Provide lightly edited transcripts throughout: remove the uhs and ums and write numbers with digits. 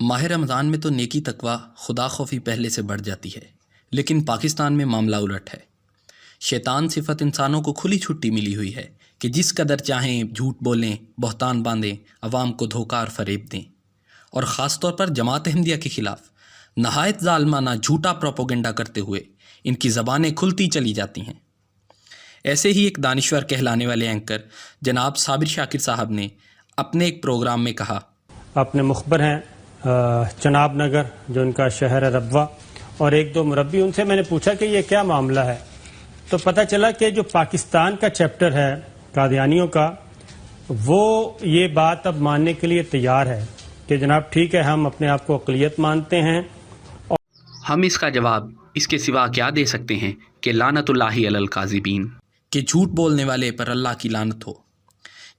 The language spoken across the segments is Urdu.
ماہ رمضان میں تو نیکی تقوی خدا خوفی پہلے سے بڑھ جاتی ہے، لیکن پاکستان میں معاملہ الٹ ہے۔ شیطان صفت انسانوں کو کھلی چھٹی ملی ہوئی ہے کہ جس قدر چاہیں جھوٹ بولیں، بہتان باندھیں، عوام کو دھوکہ اور فریب دیں، اور خاص طور پر جماعت احمدیہ کے خلاف نہایت ظالمانہ جھوٹا پروپیگنڈا کرتے ہوئے ان کی زبانیں کھلتی چلی جاتی ہیں۔ ایسے ہی ایک دانشور کہلانے والے اینکر جناب صابر شاکر صاحب نے اپنے ایک پروگرام میں کہا، اپنے مخبر ہیں چناب نگر جو ان کا شہر ہے ربوہ، اور ایک دو مربی، ان سے میں نے پوچھا کہ یہ کیا معاملہ ہے، تو پتہ چلا کہ جو پاکستان کا چیپٹر ہے قادیانیوں کا، وہ یہ بات اب ماننے کے لیے تیار ہے کہ جناب ٹھیک ہے، ہم اپنے آپ کو اقلیت مانتے ہیں۔ ہم اس کا جواب اس کے سوا کیا دے سکتے ہیں کہ لعنت اللہ علی الکاذبین، کہ جھوٹ بولنے والے پر اللہ کی لعنت ہو۔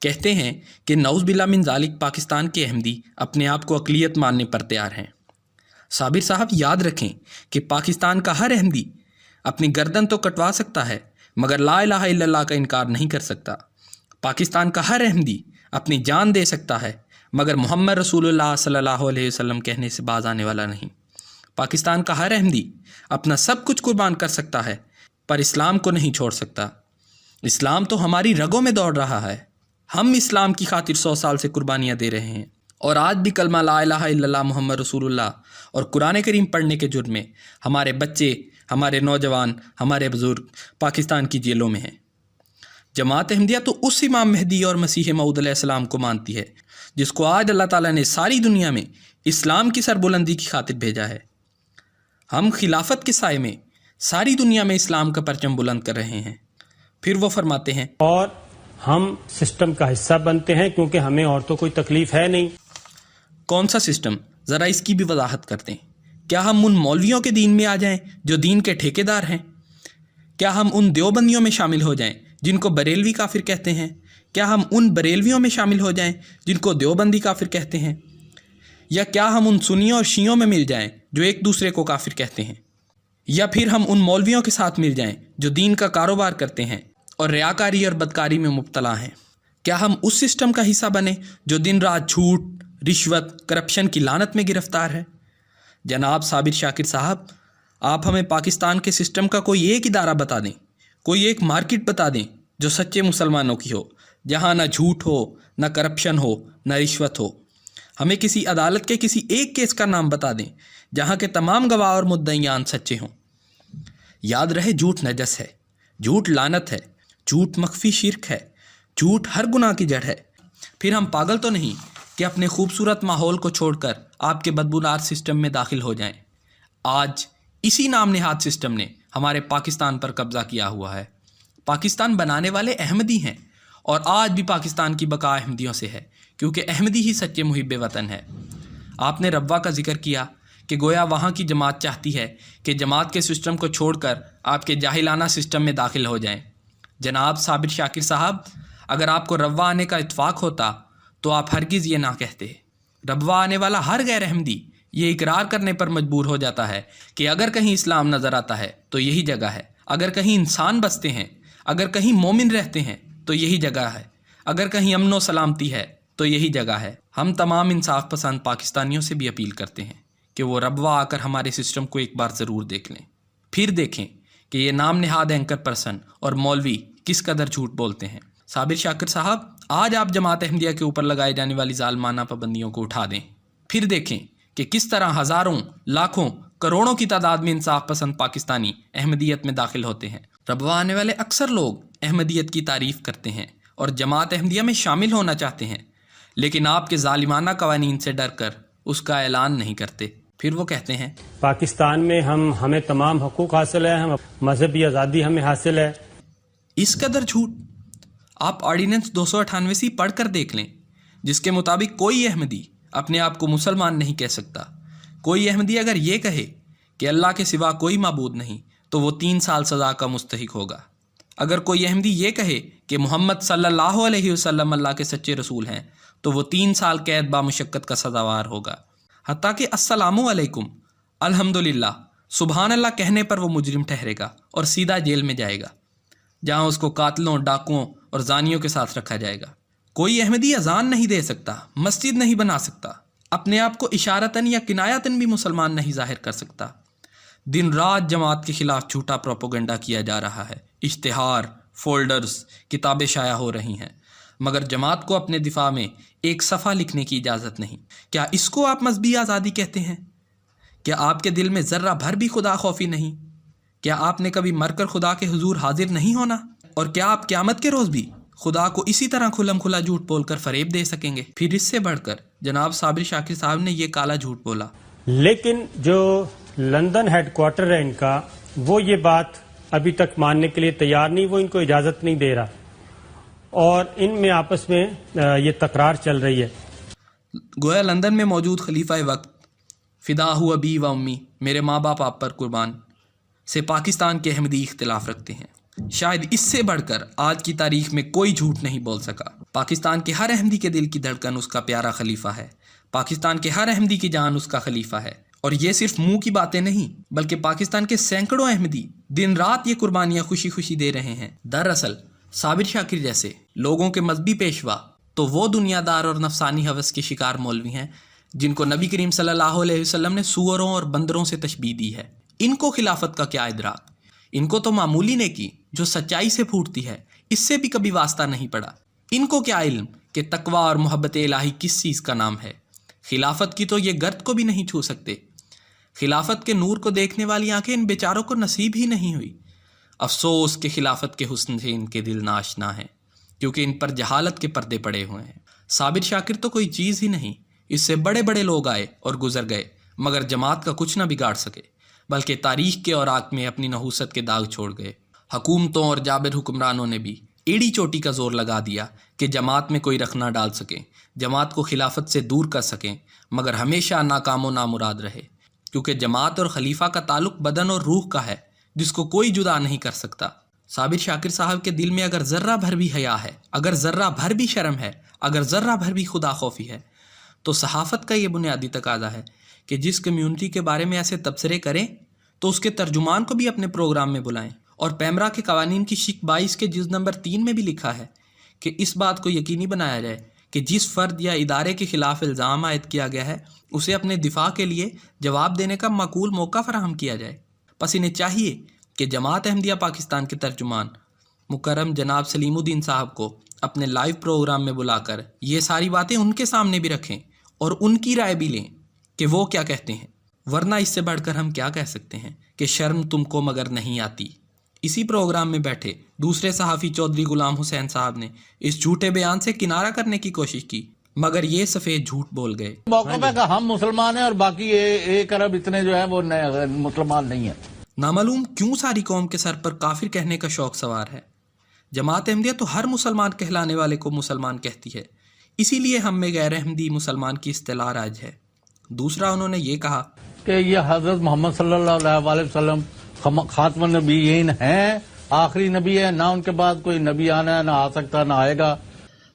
کہتے ہیں کہ نعوذ باللہ من ذالک پاکستان کے احمدی اپنے آپ کو اقلیت ماننے پر تیار ہیں۔ صابر صاحب یاد رکھیں کہ پاکستان کا ہر احمدی اپنی گردن تو کٹوا سکتا ہے مگر لا الہ الا اللہ کا انکار نہیں کر سکتا۔ پاکستان کا ہر احمدی اپنی جان دے سکتا ہے مگر محمد رسول اللہ صلی اللہ علیہ وسلم کہنے سے باز آنے والا نہیں۔ پاکستان کا ہر احمدی اپنا سب کچھ قربان کر سکتا ہے پر اسلام کو نہیں چھوڑ سکتا۔ اسلام تو ہماری رگوں میں دوڑ رہا ہے، ہم اسلام کی خاطر 100 سال سے قربانیاں دے رہے ہیں، اور آج بھی کلمہ لا الہ الا اللہ محمد رسول اللہ اور قرآن کریم پڑھنے کے جرم میں ہمارے بچے، ہمارے نوجوان، ہمارے بزرگ پاکستان کی جیلوں میں ہیں۔ جماعت احمدیہ تو اس امام مہدی اور مسیح موعود علیہ السلام کو مانتی ہے جس کو آج اللہ تعالیٰ نے ساری دنیا میں اسلام کی سربلندی کی خاطر بھیجا ہے۔ ہم خلافت کے سائے میں ساری دنیا میں اسلام کا پرچم بلند کر رہے ہیں۔ پھر وہ فرماتے ہیں، اور ہم سسٹم کا حصہ بنتے ہیں کیونکہ ہمیں اور تو کوئی تکلیف ہے نہیں۔ کون سا سسٹم؟ ذرا اس کی بھی وضاحت کرتے ہیں۔ کیا ہم ان مولویوں کے دین میں آ جائیں جو دین کے ٹھیکیدار ہیں؟ کیا ہم ان دیوبندیوں میں شامل ہو جائیں جن کو بریلوی کافر کہتے ہیں؟ کیا ہم ان بریلویوں میں شامل ہو جائیں جن کو دیوبندی کافر کہتے ہیں؟ یا کیا ہم ان سنیوں اور شیعوں میں مل جائیں جو ایک دوسرے کو کافر کہتے ہیں؟ یا پھر ہم ان مولویوں کے ساتھ مل جائیں جو دین کا کاروبار کرتے ہیں اور ریاکاری اور بدکاری میں مبتلا ہیں؟ کیا ہم اس سسٹم کا حصہ بنیں جو دن رات جھوٹ، رشوت، کرپشن کی لعنت میں گرفتار ہے؟ جناب صابر شاکر صاحب، آپ ہمیں پاکستان کے سسٹم کا کوئی ایک ادارہ بتا دیں، کوئی ایک مارکیٹ بتا دیں جو سچے مسلمانوں کی ہو، جہاں نہ جھوٹ ہو، نہ کرپشن ہو، نہ رشوت ہو۔ ہمیں کسی عدالت کے کسی ایک کیس کا نام بتا دیں جہاں کے تمام گواہ اور مدعیان سچے ہوں۔ یاد رہے، جھوٹ نجس ہے، جھوٹ لعنت ہے، جھوٹ مخفی شرک ہے، جھوٹ ہر گناہ کی جڑ ہے۔ پھر ہم پاگل تو نہیں کہ اپنے خوبصورت ماحول کو چھوڑ کر آپ کے بدبودار سسٹم میں داخل ہو جائیں۔ آج اسی نام نہاد سسٹم نے ہمارے پاکستان پر قبضہ کیا ہوا ہے۔ پاکستان بنانے والے احمدی ہیں، اور آج بھی پاکستان کی بقا احمدیوں سے ہے کیونکہ احمدی ہی سچے محب وطن ہے۔ آپ نے ربوہ کا ذکر کیا کہ گویا وہاں کی جماعت چاہتی ہے کہ جماعت کے سسٹم کو چھوڑ کر آپ کے جاہلانہ سسٹم میں داخل ہو جائیں۔ جناب صابر شاکر صاحب، اگر آپ کو ربوہ آنے کا اتفاق ہوتا تو آپ ہرگز یہ نہ کہتے۔ ربوہ آنے والا ہر غیر احمدی یہ اقرار کرنے پر مجبور ہو جاتا ہے کہ اگر کہیں اسلام نظر آتا ہے تو یہی جگہ ہے، اگر کہیں انسان بستے ہیں، اگر کہیں مومن رہتے ہیں تو یہی جگہ ہے، اگر کہیں امن و سلامتی ہے تو یہی جگہ ہے۔ ہم تمام انصاف پسند پاکستانیوں سے بھی اپیل کرتے ہیں کہ وہ ربوہ آ کر ہمارے سسٹم کو ایک بار ضرور دیکھ لیں، پھر دیکھیں کہ یہ نام نہاد اینکر پرسن اور مولوی کس قدر جھوٹ بولتے ہیں۔ صابر شاکر صاحب، آج آپ جماعت احمدیہ کے اوپر لگائے جانے والی ظالمانہ پابندیوں کو اٹھا دیں، پھر دیکھیں کہ کس طرح ہزاروں، لاکھوں، کروڑوں کی تعداد میں انصاف پسند پاکستانی احمدیت میں داخل ہوتے ہیں۔ ربوہ آنے والے اکثر لوگ احمدیت کی تعریف کرتے ہیں اور جماعت احمدیہ میں شامل ہونا چاہتے ہیں، لیکن آپ کے ظالمانہ قوانین سے ڈر کر اس کا اعلان نہیں کرتے۔ پھر وہ کہتے ہیں، پاکستان میں ہمیں تمام حقوق حاصل ہے، ہم مذہبی آزادی ہمیں حاصل ہے۔ اس قدر جھوٹ! آپ آرڈیننس 298 پڑھ کر دیکھ لیں، جس کے مطابق کوئی احمدی اپنے آپ کو مسلمان نہیں کہہ سکتا۔ کوئی احمدی اگر یہ کہے کہ اللہ کے سوا کوئی معبود نہیں تو وہ 3 سال سزا کا مستحق ہوگا۔ اگر کوئی احمدی یہ کہے کہ محمد صلی اللہ علیہ وسلم اللہ کے سچے رسول ہیں تو وہ 3 سال قید بامشقت کا سزاوار ہوگا۔ حتیٰ کہ السلام علیکم، الحمدللہ، سبحان اللہ کہنے پر وہ مجرم ٹھہرے گا اور سیدھا جیل میں جائے گا، جہاں اس کو قاتلوں، ڈاکوؤں اور زانیوں کے ساتھ رکھا جائے گا۔ کوئی احمدی اذان نہیں دے سکتا، مسجد نہیں بنا سکتا، اپنے آپ کو اشارتاً یا کنایتاً بھی مسلمان نہیں ظاہر کر سکتا۔ دن رات جماعت کے خلاف جھوٹا پروپیگنڈا کیا جا رہا ہے، اشتہار، فولڈرز، کتابیں شائع ہو رہی ہیں، مگر جماعت کو اپنے دفاع میں ایک صفحہ لکھنے کی اجازت نہیں۔ کیا اس کو آپ مذہبی آزادی کہتے ہیں؟ کیا آپ کے دل میں ذرہ بھر بھی خدا خوفی نہیں؟ کیا آپ نے کبھی مر کر خدا کے حضور حاضر نہیں ہونا؟ اور کیا آپ قیامت کے روز بھی خدا کو اسی طرح کھلم کھلا جھوٹ بول کر فریب دے سکیں گے؟ پھر اس سے بڑھ کر جناب صابر شاکر صاحب نے یہ کالا جھوٹ بولا۔ لیکن جو لندن ہیڈ کوارٹر ہے ان کا، وہ یہ بات ابھی تک ماننے کے لیے تیار نہیں، وہ ان کو اجازت نہیں دے رہا، اور ان میں آپس میں یہ تکرار چل رہی ہے۔ گویا لندن میں موجود خلیفہ وقت فدا ہوا ابی و امی، میرے ماں باپ آپ پر قربان، سے پاکستان کے احمدی اختلاف رکھتے ہیں۔ شاید اس سے بڑھ کر آج کی تاریخ میں کوئی جھوٹ نہیں بول سکا۔ پاکستان کے ہر احمدی کے دل کی دھڑکن اس کا پیارا خلیفہ ہے، پاکستان کے ہر احمدی کی جان اس کا خلیفہ ہے، اور یہ صرف منہ کی باتیں نہیں بلکہ پاکستان کے سینکڑوں احمدی دن رات یہ قربانیاں خوشی خوشی دے رہے ہیں۔ دراصل صابر شاکر جیسے لوگوں کے مذہبی پیشوا تو وہ دنیا دار اور نفسانی ہوس کے شکار مولوی ہیں جن کو نبی کریم صلی اللہ علیہ وسلم نے سوروں اور بندروں سے تشبیہ دی ہے۔ ان کو خلافت کا کیا ادراک؟ ان کو تو معمولی نیکی جو سچائی سے پھوٹتی ہے اس سے بھی کبھی واسطہ نہیں پڑا۔ ان کو کیا علم کہ تقوی اور محبت الہی کس چیز کا نام ہے؟ خلافت کی تو یہ گرد کو بھی نہیں چھو سکتے۔ خلافت کے نور کو دیکھنے والی آنکھیں ان بیچاروں کو نصیب ہی نہیں ہوئی۔ افسوس کہ خلافت کے حسن سے ان کے دل ناشنا ہیں، کیونکہ ان پر جہالت کے پردے پڑے ہوئے ہیں۔ صابر شاکر تو کوئی چیز ہی نہیں، اس سے بڑے بڑے لوگ آئے اور گزر گئے مگر جماعت کا کچھ نہ بگاڑ سکے، بلکہ تاریخ کے اوراق میں اپنی نحوست کے داغ چھوڑ گئے۔ حکومتوں اور جابر حکمرانوں نے بھی ایڑی چوٹی کا زور لگا دیا کہ جماعت میں کوئی رخ نہ ڈال سکیں، جماعت کو خلافت سے دور کر سکیں، مگر ہمیشہ ناکام و نامراد رہے، کیونکہ جماعت اور خلیفہ کا تعلق بدن اور روح کا ہے جس کو کوئی جدا نہیں کر سکتا۔ صابر شاکر صاحب کے دل میں اگر ذرہ بھر بھی حیا ہے، اگر ذرہ بھر بھی شرم ہے، اگر ذرہ بھر بھی خدا خوفی ہے، تو صحافت کا یہ بنیادی تقاضا ہے کہ جس کمیونٹی کے بارے میں ایسے تبصرے کریں تو اس کے ترجمان کو بھی اپنے پروگرام میں بلائیں۔ اور پیمرا کے قوانین کی شق 22 کے جز نمبر 3 میں بھی لکھا ہے کہ اس بات کو یقینی بنایا جائے کہ جس فرد یا ادارے کے خلاف الزام عائد کیا گیا ہے اسے اپنے دفاع کے لیے جواب دینے کا معقول موقع فراہم کیا جائے۔ پس انہیں چاہیے کہ جماعت احمدیہ پاکستان کے ترجمان مکرم جناب سلیم الدین صاحب کو اپنے لائیو پروگرام میں بلا کر یہ ساری باتیں ان کے سامنے بھی رکھیں اور ان کی رائے بھی لیں کہ وہ کیا کہتے ہیں، ورنہ اس سے بڑھ کر ہم کیا کہہ سکتے ہیں کہ شرم تم کو مگر نہیں آتی۔ اسی پروگرام میں بیٹھے دوسرے صحافی چودھری غلام حسین صاحب نے اس جھوٹے بیان سے کنارہ کرنے کی کوشش کی مگر یہ سفید جھوٹ بول گئے۔ موقع پہ کہ ہم مسلمان ہیں اور باقی 1 ارب اتنے جو ہیں وہ مسلمان نہیں ہیں۔ نامعلوم کیوں ساری قوم کے سر پر کافر کہنے کا شوق سوار ہے۔ جماعت احمدیہ تو ہر مسلمان کہلانے والے کو مسلمان کہتی ہے، اسی لیے ہم میں غیر احمدی مسلمان کی اصطلاح رائج ہے۔ دوسرا انہوں نے یہ کہا کہ یہ حضرت محمد صلی اللہ علیہ وسلم خاتم النبیین ہیں، آخری نبی ہے، نہ ان کے بعد کوئی نبی آنا ہے، نہ آ سکتا، نہ آئے گا۔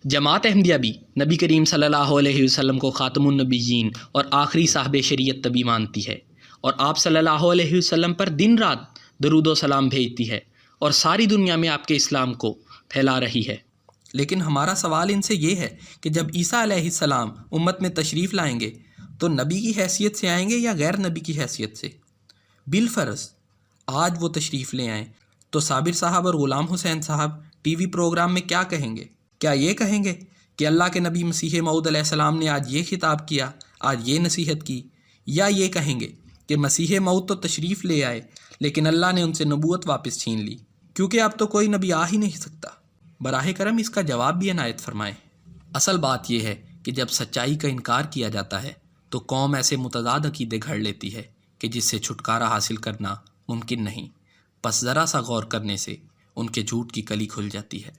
جماعت احمدیہ بھی نبی کریم صلی اللہ علیہ وسلم کو خاتم النبیین اور آخری صاحب شریعت نبی مانتی ہے، اور آپ صلی اللہ علیہ وسلم پر دن رات درود و سلام بھیجتی ہے اور ساری دنیا میں آپ کے اسلام کو پھیلا رہی ہے۔ لیکن ہمارا سوال ان سے یہ ہے کہ جب عیسیٰ علیہ السلام امت میں تشریف لائیں گے تو نبی کی حیثیت سے آئیں گے یا غیر نبی کی حیثیت سے؟ بالفرض آج وہ تشریف لے آئیں تو صابر صاحب اور غلام حسین صاحب ٹی وی پروگرام میں کیا کہیں گے؟ کیا یہ کہیں گے کہ اللہ کے نبی مسیح موعود علیہ السلام نے آج یہ خطاب کیا، آج یہ نصیحت کی، یا یہ کہیں گے کہ مسیح موعود تو تشریف لے آئے لیکن اللہ نے ان سے نبوت واپس چھین لی، کیونکہ اب تو کوئی نبی آ ہی نہیں سکتا؟ براہ کرم اس کا جواب بھی عنایت فرمائیں۔ اصل بات یہ ہے کہ جب سچائی کا انکار کیا جاتا ہے تو قوم ایسے متضاد عقیدے گھڑ لیتی ہے کہ جس سے چھٹکارا حاصل کرنا ممکن نہیں، پس ذرا سا غور کرنے سے ان کے جھوٹ کی کلی کھل جاتی ہے۔